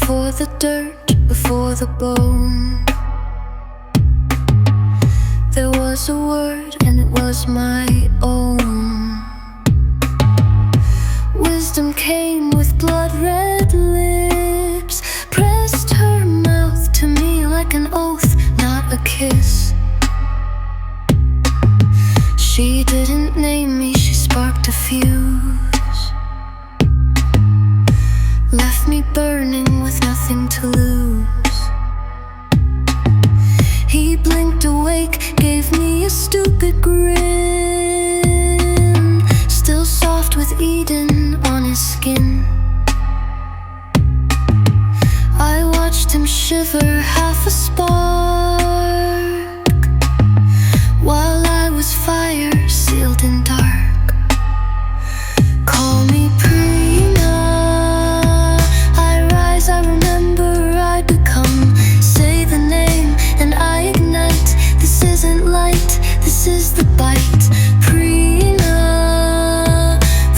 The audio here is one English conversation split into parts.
before the dirt, before the bone. There was a word and it was my own. Wisdom came with blood-red lips, pressed her mouth to me like an oath, not a kiss. She didn't name me, she sparked a fuse, left me burning with nothing to lose. He blinked awake, gave me a stupid grin, still soft with Eden on his skin. I watched him shiver half a spark, while I was fire sealed in dark. Call me Prina, I rise, I remember, I become. Say the name and I ignite. This isn't light, this is the bite. Prina,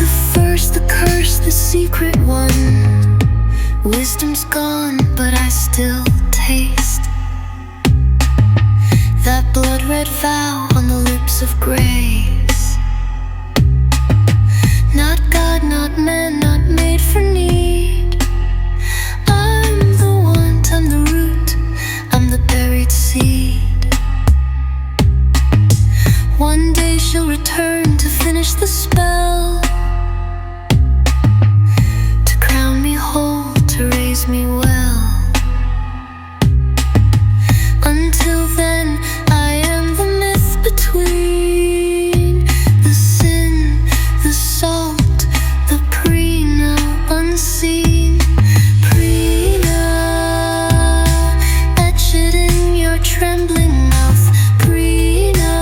the first, the curse, the secret one. Wisdom's gone, but I still taste that blood-red vow on the lips of grace. Not God, not man, not made for need. I'm the want, I'm the root, I'm the buried seed. One day she'll return to finish the spell, to crown me whole, to raise me well. Until then, I am the myth between the sin, the salt, the Prina unseen. Prina, etch it in your trembling mouth. Prina,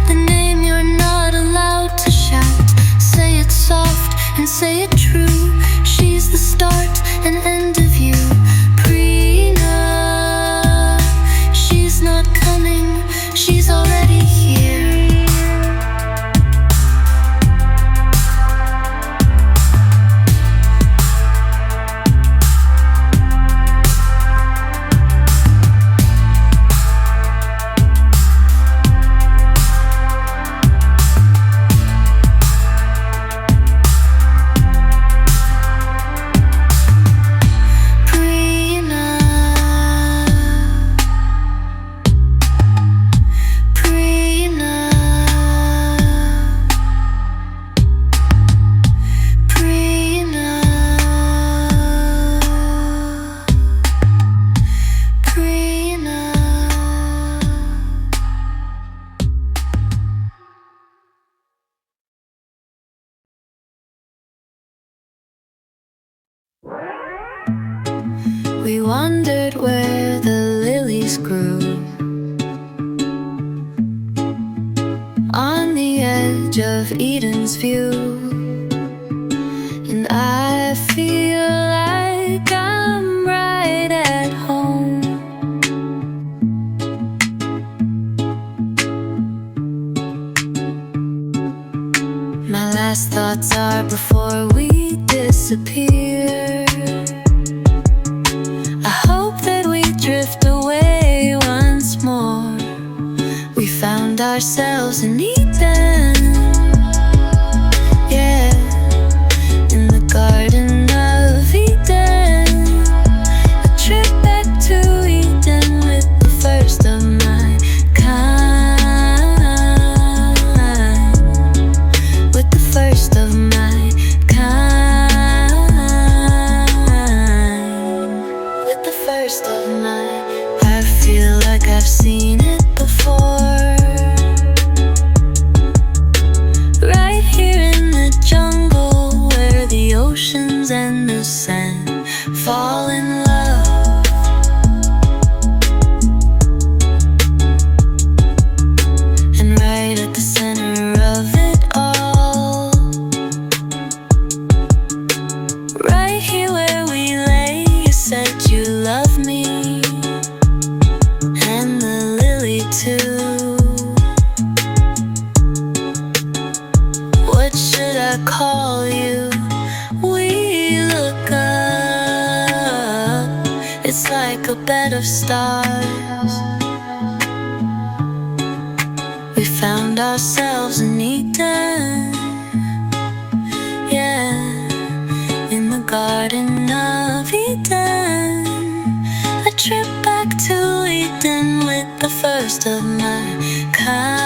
the name you're not allowed to shout. Say it soft and say it true. She's the start and end of you. Prina, she's not coming, she's already here. We wondered where the lilies grew, on the edge of Eden's view. And I feel like I'm right at home. My last thoughts are before we disappear, I hope that we drift away once more. We found ourselves in Eden, yeah, in the Garden of Eden. A trip back to Eden with the first of my kind, with the first of my kind, with the first of my. I feel like I've seen it before, right here in the jungle, where the oceans and the sand fall in love. And right at the center of it all, right here where we lay, you said you love me, and the lily too. What should I call you? We look up. bed of stars. We found ourselves in Eden, yeah, in the Garden of Eden. A trip back to Eden with the first of my kind.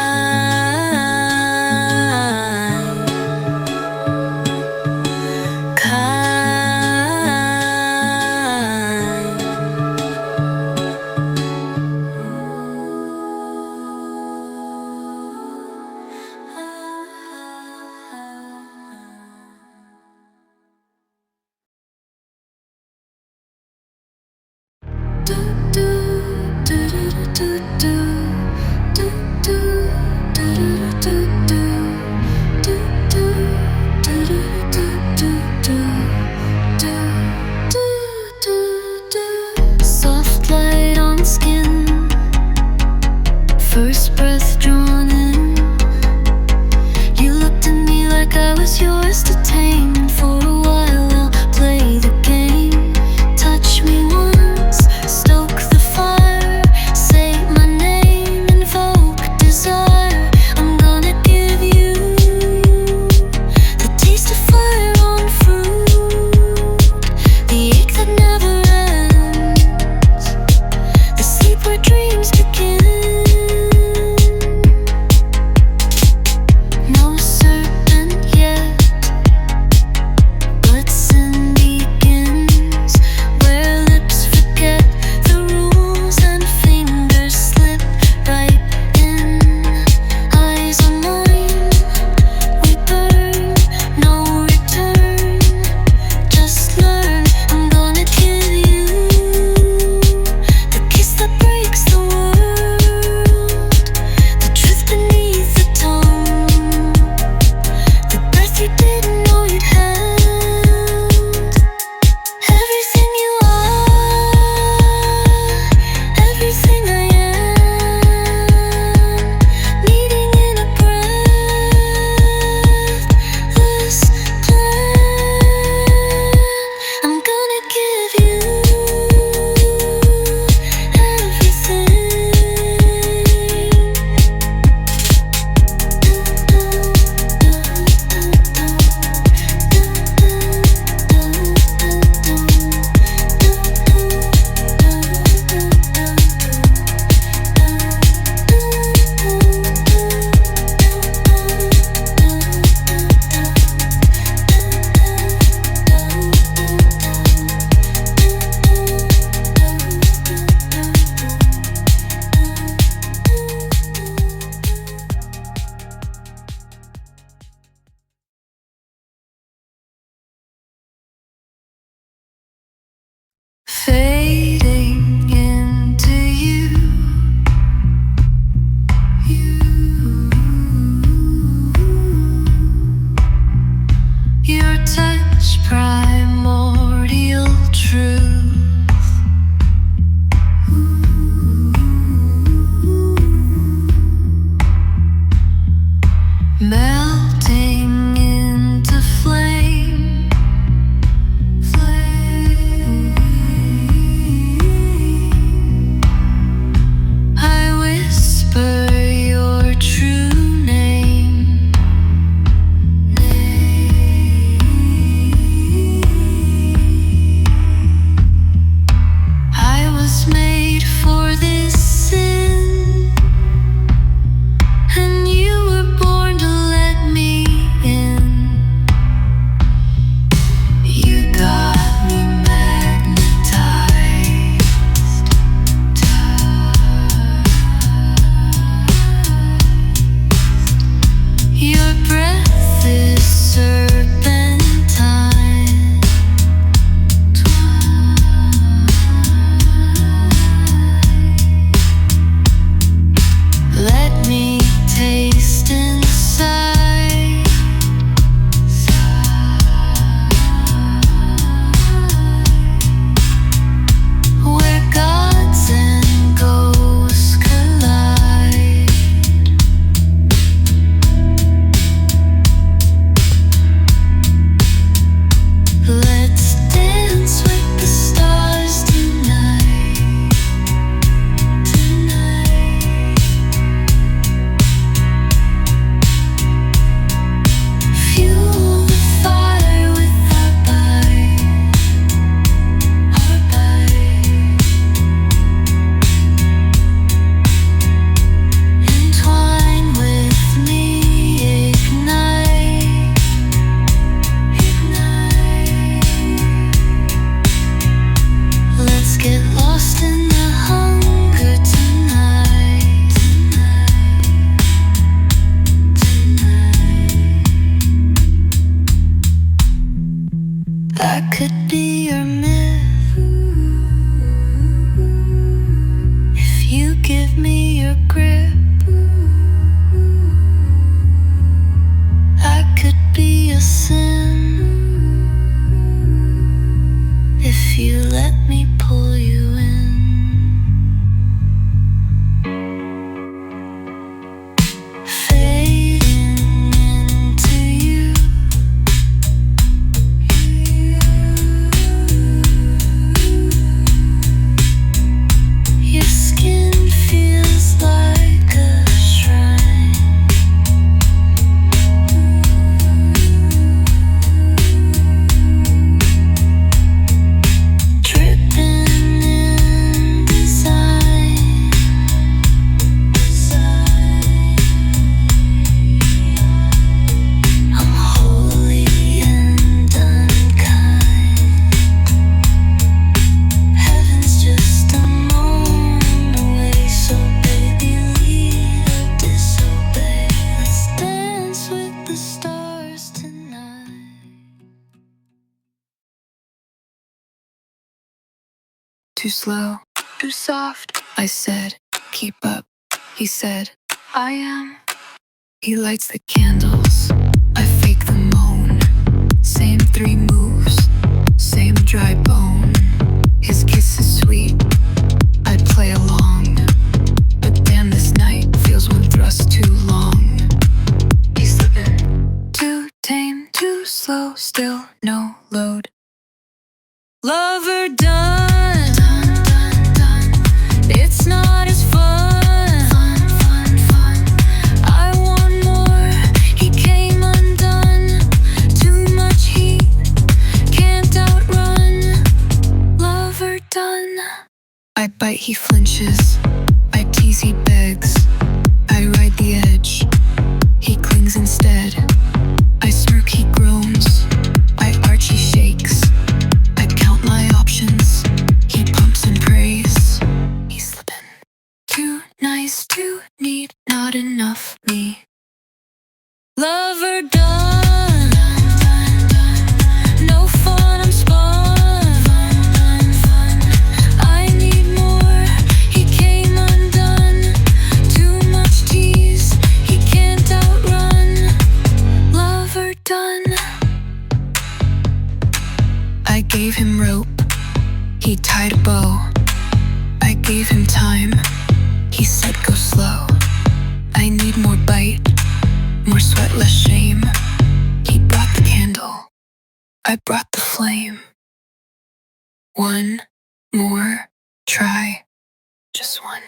Soft light on skin, first breath drawn in. You looked at me like I was yours to tame, and for a while I'll play the game. Touch me once, stoke the fire, say my name, invoke desire. I'm gonna give you the taste of fire on fruit, the ache that never ends, the sleep where dreams begin. No serpent yet, but sin begins, where lips forget the rules and fingers slip right in. Eyes on mine, we burn, no return. Just learn, I'm gonna give you the kiss that breaks the world, the truth beneath the tongue, the breath you didn't know you'd held. Everything you are, everything I am, meeting in a breathless plan. I'm gonna give you everything. Fading into you, your touch primordial truth, melting into flame. I whisper your true name. too slow, too soft. I said, keep up. He said, I am. He lights the candles. I fake the moan. Same 3 moves, same dry bone. His kiss is sweet. I'd play along. But damn, this night feels one thrust too long. He's slipping. Too tame, too slow, still no load. Lover done, done, done, done. It's not as fun, fun, fun, fun. I want more, he came undone. Too much heat, can't outrun. Lover done. I bite, he flinches. I tease, he begs. I ride the edge, he clings instead. I smirk, he groans. I arch, he shakes. I count my options, he pumps and prays. He's slipping. Too nice, too neat, not enough me. Lover done, no fun, I'm spun. I need more, he came undone. Too much tease, he can't outrun. Lover done. I gave him rope, he tied a bow. I gave him time, he said go slow. I need more bite, more sweat, less shame. He brought the candle, I brought the flame. One more try, just one.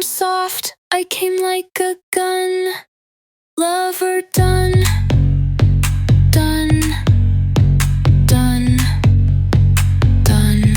Soft, I came like a gun. Lover done, done, done, done.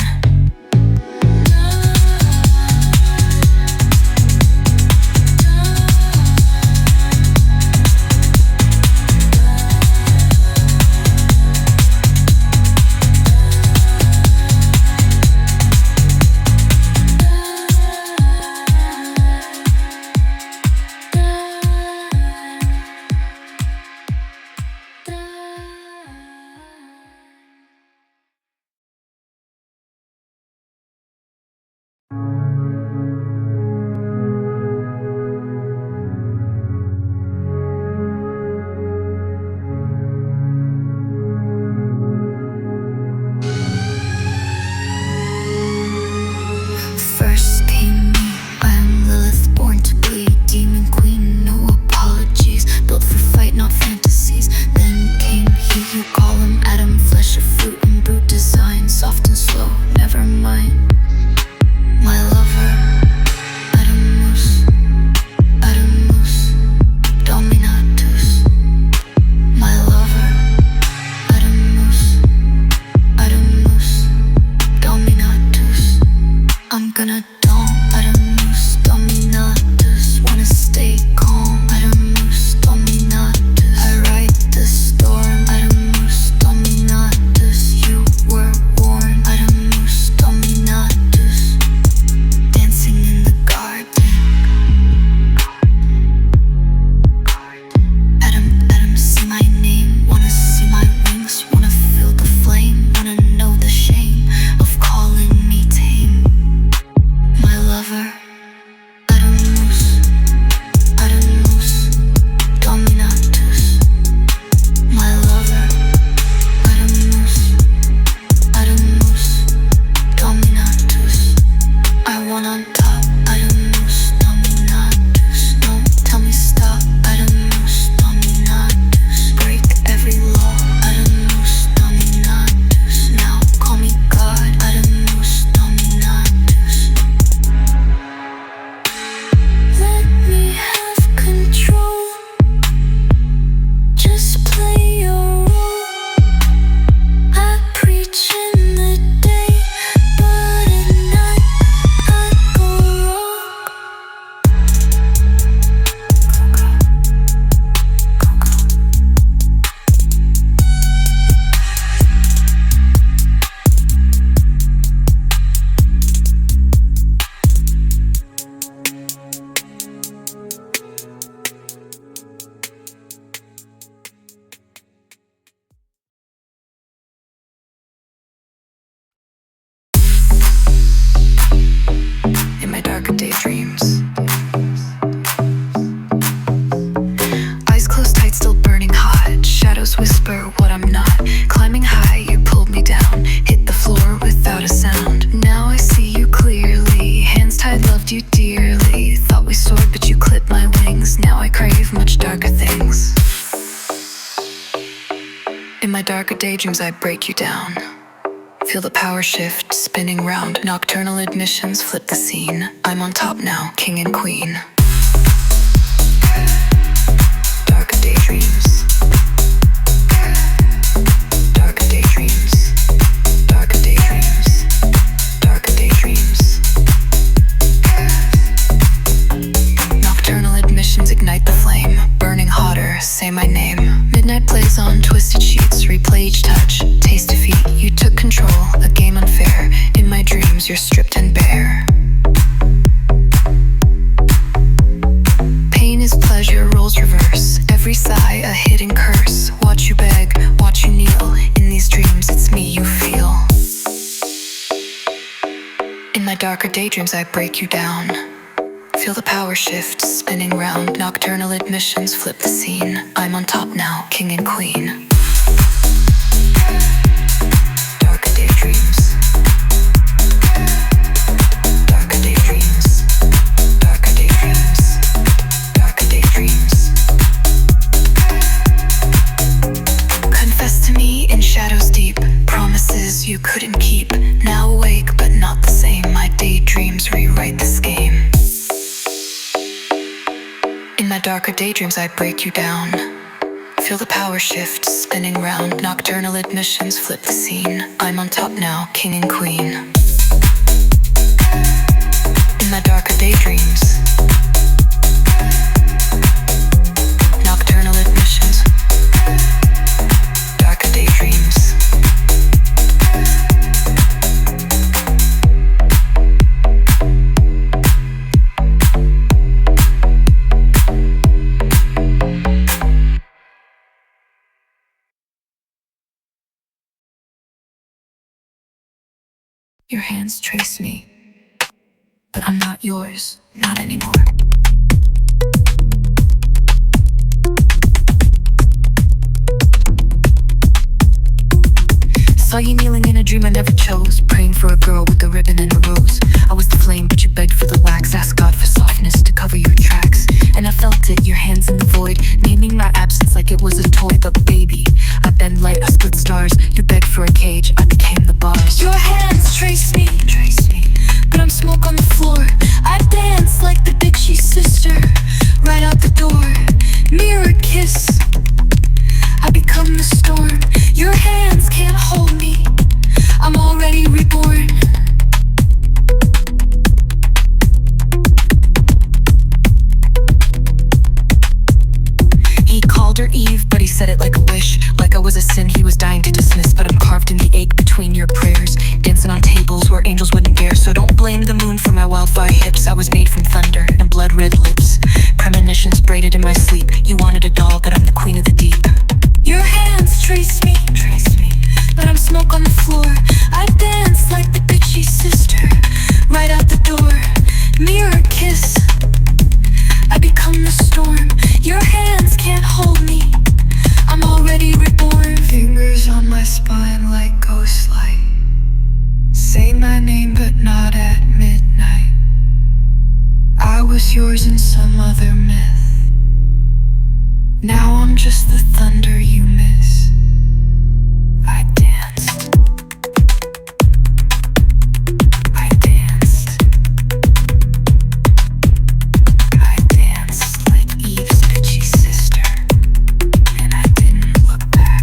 you dearly. Thought we soared, but you clipped my wings. Now I crave much darker things. In my darker daydreams I break you down. Feel the power shift spinning round. Nocturnal admissions flip the scene. I'm on top now, king and queen. Darker daydreams. Darker daydreams. Darker daydreams. Darker daydreams. Nocturnal admissions ignite the flame. Burning hotter, say my name. Midnight plays on twisted sheets. Replay each touch, taste defeat. You took control, a game unfair. In my dreams you're stripped and bare. Pain is pleasure, roles reverse. Every sigh a hidden curse. Watch you beg, watch you kneel. In these dreams it's me you feel. In my darker daydreams I break you down. Feel the power shift spinning round. Nocturnal admissions flip the scene. I'm on top now, king and queen. Darker daydreams. Darker daydreams. Darker daydreams. Darker daydreams. Confess to me in shadows deep. Promises you couldn't keep. Now awake but not the same. My daydreams rewrite this game. In my darker daydreams I break you down. Feel the power shift spinning round. Nocturnal admissions flip the scene. I'm on top now, king and queen. In my darker daydreams. Nocturnal admissions. Darker daydreams. Your hands trace me, but I'm not yours, not anymore. Saw you kneeling in a dream I never chose, praying for a girl with a ribbon and a rose. I was the flame, but you begged for the wax. Asked God for softness to cover your tracks. And I felt it, your hands in the void, naming my absence like it was a toy. But baby, I bend light, I split stars. You begged for a cage, I became the bars. Your hands trace me, but I'm smoke on the floor. I dance like the bitchy sister, right out the door. Mirror kiss, I become the storm. Your hands can't hold me, I'm already reborn. He called her Eve, but he said it like a wish. Like I was a sin he was dying to dismiss. But I'm carved in the ache between your prayers, dancing on tables where angels wouldn't dare. So don't blame the moon for my wildfire hips. I was made from thunder and blood-red lips. Premonitions braided in my sleep. You wanted a doll, but I'm the queen of the deep. Your hands trace me, but I'm smoke on the floor. I dance like the bitchy sister, right out the door. Mirror kiss, I become the storm. Your hands can't hold me, I'm already reborn. Fingers on my spine like ghost light. Say my name but not at midnight. I was yours in some other myth. Now I'm just the thunder you miss. I danced. I danced. I danced like Eve's bitchy sister, and I didn't look back.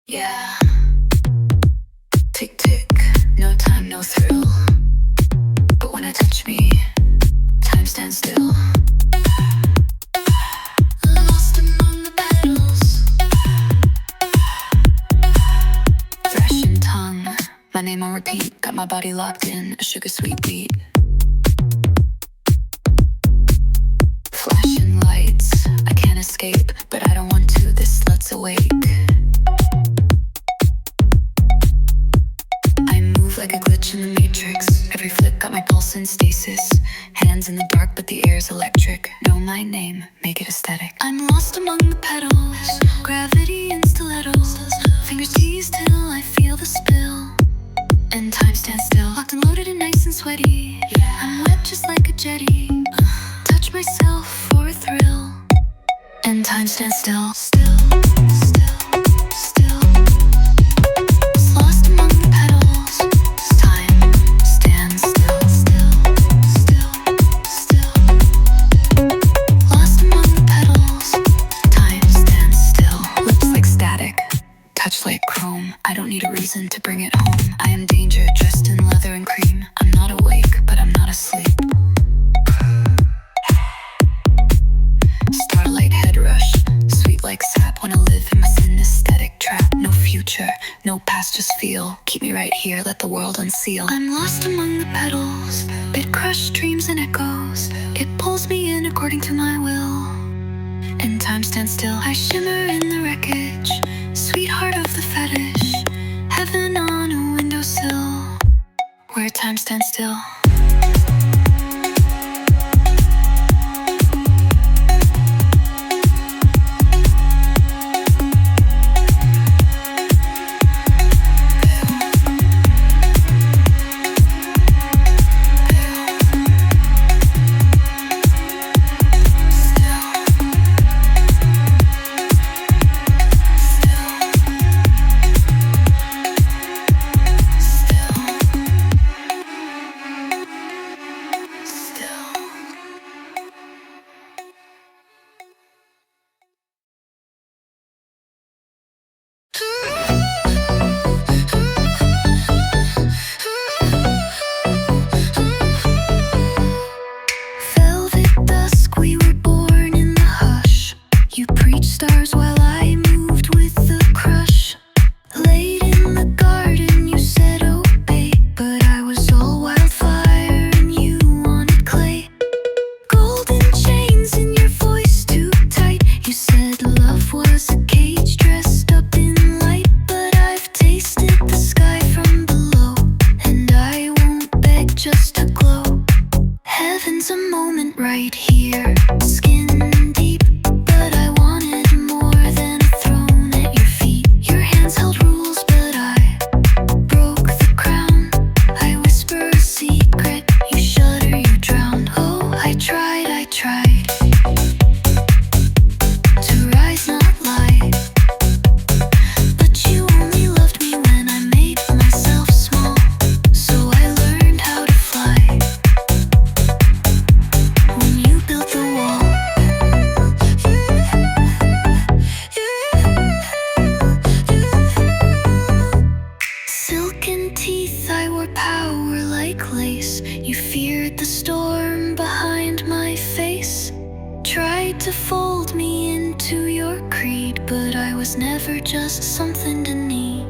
Yeah. Tick tick, no time, no thrill. But when I touch me, time stands still. Lost among the battles. Fresh in tongue, my name on repeat. Got my body locked in. sugar sweet beat. Flashing lights, I can't escape, but I don't want to, this slut's awake. I move like a glitch in the matrix. Every flick got my pulse in stasis. Hands in the dark, but the air's electric. Know my name, make it aesthetic. I'm lost among the petals, gravity and stilettos. Fingers tease till I feel the spill. And time stands still, locked and loaded and nice and sweaty. I'm wet just like a jetty. Touch myself for a thrill. And time stands still, still, still, still. Lost among the petals. Time stands still, still, still, still. Lost among the petals. Time stands still. Lips like static, touch like chrome. I don't need a reason to bring it home. I am danger, dressed in leather and cream. I'm not awake, but I'm not asleep. Starlight head rush, sweet like sap. Wanna live in my synesthetic trap. No future, no past, just feel. Keep me right here, let the world unseal. I'm lost among the petals, bit crushed dreams and echoes. It pulls me in according to my will. And time stands still, I shimmer in the wreckage. Sweetheart of the fetish, heaven on a windowsill, where time stands still. Stars while I moved with the crush. Late in the garden you said oh babe, but I was all wildfire and you wanted clay. Golden chains in your voice too tight. You said love was a cage dressed up in light, but I've tasted the sky from below, and I won't beg just to glow. Heaven's a moment right here, skin deep. To fold me into your creed, but I was never just something to need.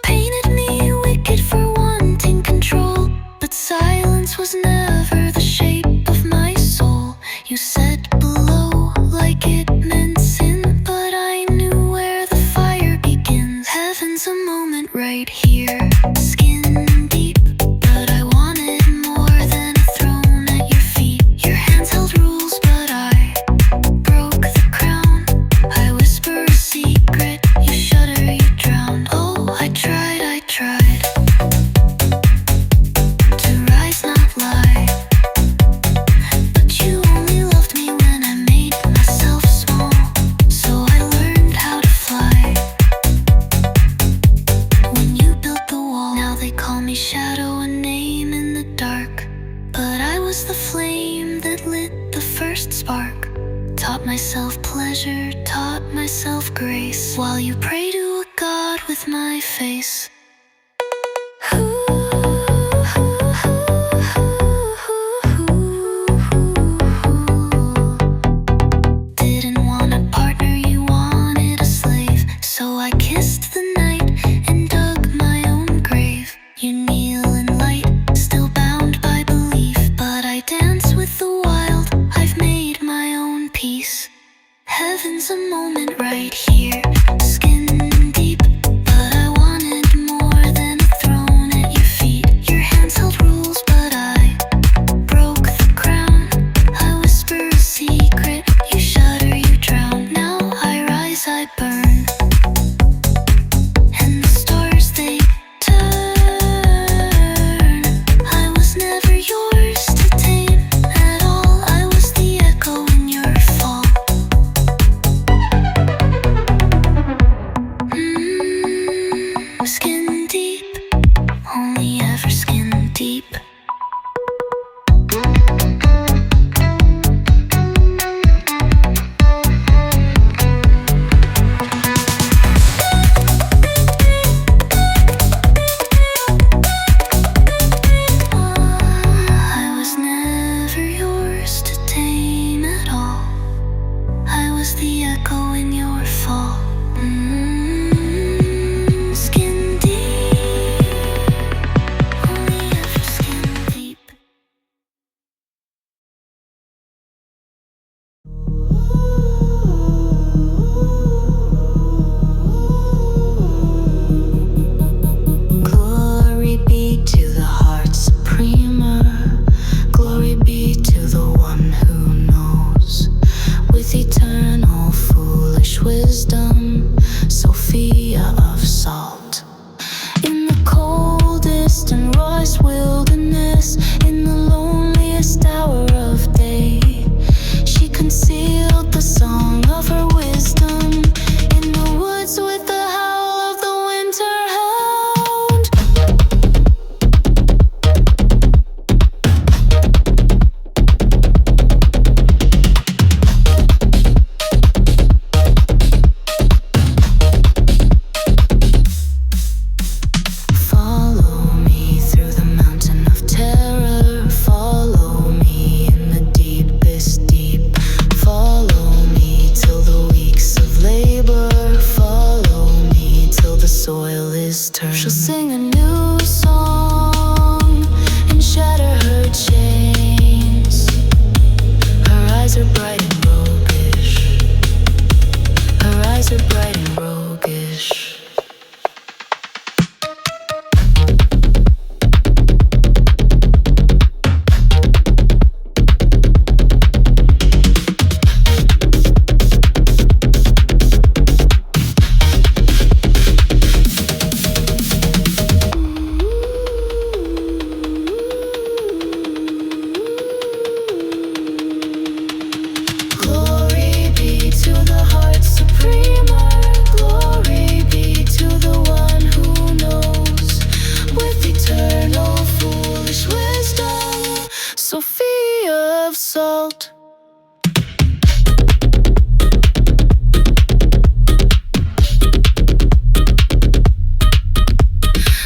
Painted me wicked for wanting control, but silence was never the shape of my soul. You said below like it meant sin, but I knew where the fire begins. Heaven's a moment right here, skin deep. But I wanted more than a throne at your feet. Your hands held rules, but I broke the crown. I whisper a secret, you shudder, you drown. Oh, I tried to rise, not lie. But you only loved me when I made myself small, so I learned how to fly. When you built the wall, now they call me shadow, a name in the dark. But I was the flame that lit the first spark. Taught myself pleasure, taught myself grace, while you pray to a god with my face. Didn't want a partner, you wanted a slave, so I kissed the night and dug my own grave. You kneel in light salt.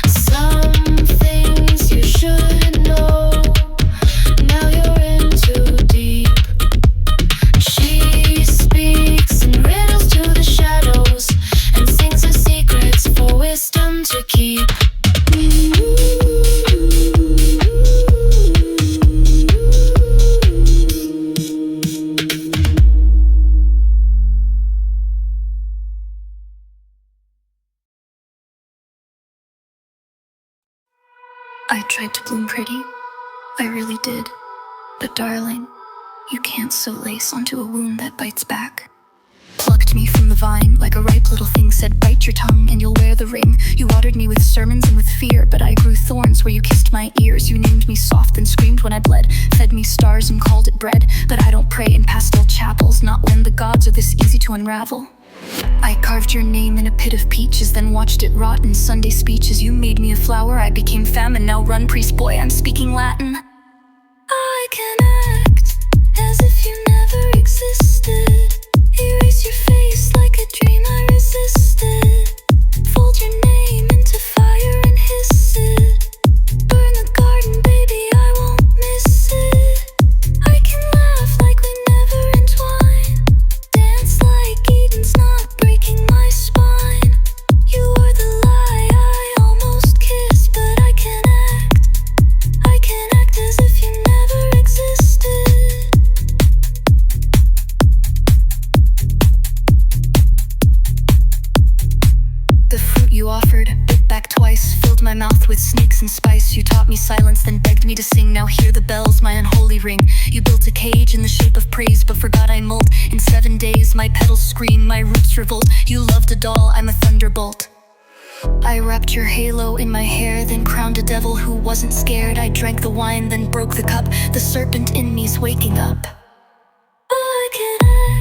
Some things you should know. Now you're in too deep. She speaks in riddles to the shadows and sings her secrets for wisdom to keep. I tried to bloom pretty, I really did. But darling, you can't sew lace onto a wound that bites back. Plucked me from the vine like a ripe little thing, said bite your tongue and you'll wear the ring. You watered me with sermons and with fear, but I grew thorns where you kissed my ears. You named me soft and screamed when I bled, fed me stars and called it bread. But I don't pray in pastel chapels, not when the gods are this easy to unravel. I carved your name in a pit of peaches, then watched it rot in Sunday speeches. You made me a flower, I became famine. Now run, priest boy, I'm speaking Latin. I can act as if you never existed. Erase your face like a dream I resisted. Fold your name into fire and hiss it. Burn the garden, baby, I won't miss it. I can laugh like we never entwined. Dance like Eden's not breaking my spine. You are the lie I almost kissed, but I can act as if you never existed. The fruit you offered, bit back twice, filled my mouth with snakes and spice. You taught me silence, then begged me to sing. Now hear the bells, my unholy ring. You built a cage in the shape of praise, but forgot I molt. In 7 days, my petals scream, my roots revolt. You loved a doll, I'm a thunderbolt. I wrapped your halo in my hair, then crowned a devil who wasn't scared. I drank the wine, then broke the cup. The serpent in me's waking up. I can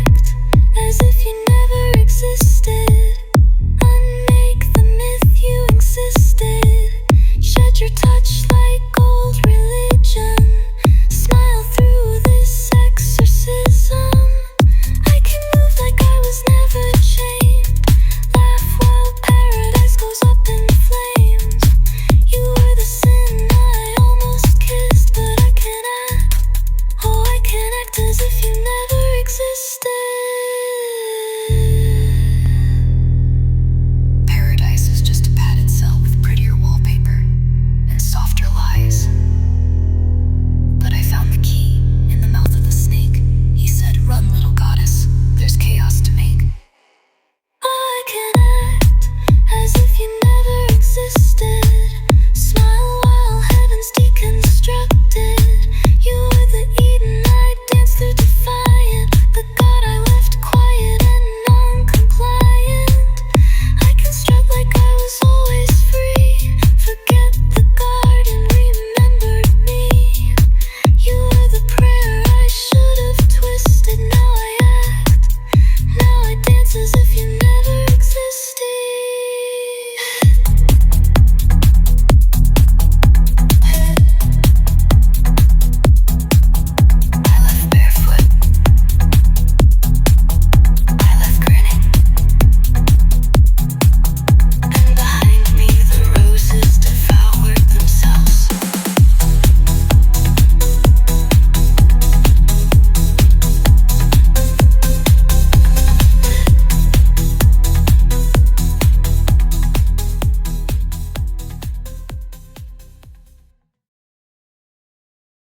act as if you never existed.